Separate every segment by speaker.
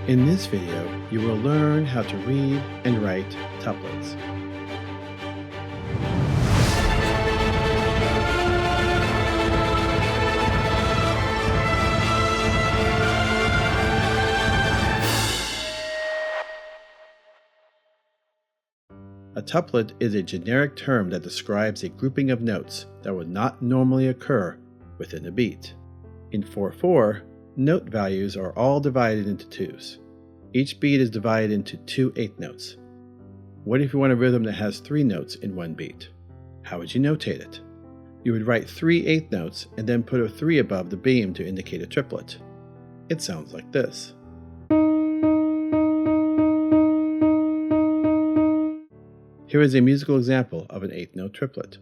Speaker 1: In this video, you will learn how to read and write tuplets. A tuplet is a generic term that describes a grouping of notes that would not normally occur within a beat. In 4/4, note values are all divided into twos. Each beat is divided into 2 eighth notes. What if you want a rhythm that has 3 notes in one beat? How would you notate it? You would write 3 eighth notes and then put a 3 above the beam to indicate a triplet. It sounds like this. Here is a musical example of an eighth note triplet.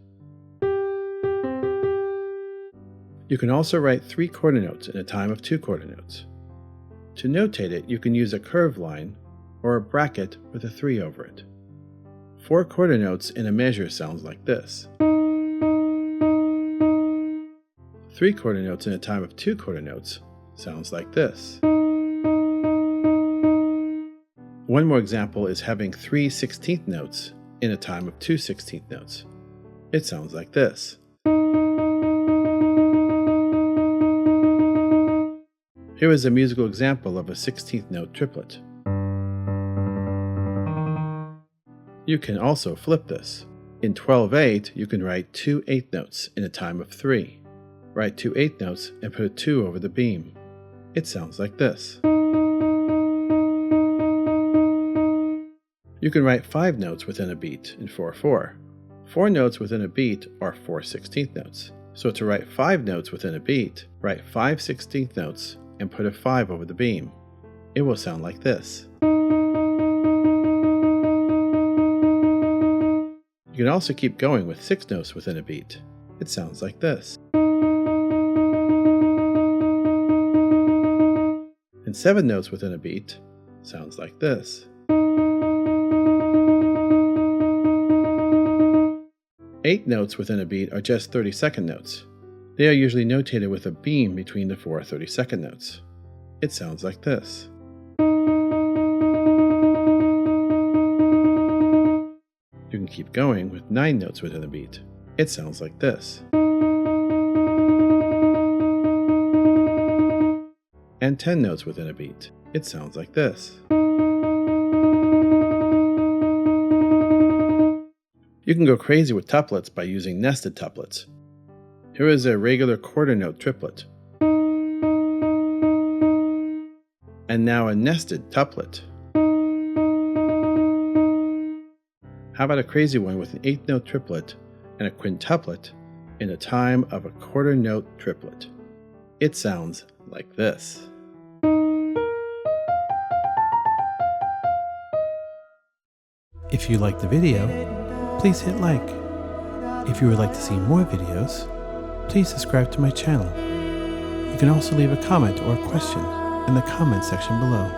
Speaker 1: You can also write 3 quarter notes in a time of 2 quarter notes. To notate it, you can use a curved line or a bracket with a 3 over it. 4 quarter notes in a measure sounds like this. 3 quarter notes in a time of 2 quarter notes sounds like this. One more example is having 3 16th notes in a time of 2 16th notes. It sounds like this. Here is a musical example of a 16th note triplet. You can also flip this. In 12/8, you can write 2 eighth notes in a time of 3. Write 2 eighth notes and put a 2 over the beam. It sounds like this. You can write 5 notes within a beat in 4/4. 4 notes within a beat are 4 16th notes. So to write 5 notes within a beat, write 5 16th notes and put a 5 over the beam. It will sound like this. You can also keep going with 6 notes within a beat. It sounds like this. And 7 notes within a beat sounds like this. 8 notes within a beat are just 32nd notes. They are usually notated with a beam between the 4 32nd notes. It sounds like this. You can keep going with 9 notes within a beat. It sounds like this. And 10 notes within a beat. It sounds like this. You can go crazy with tuplets by using nested tuplets. Here is a regular quarter note triplet. And now a nested tuplet. How about a crazy one with an eighth note triplet and a quintuplet in a time of a quarter note triplet? It sounds like this.
Speaker 2: If you liked the video, please hit like. If you would like to see more videos, please subscribe to my channel. You can also leave a comment or a question in the comment section below.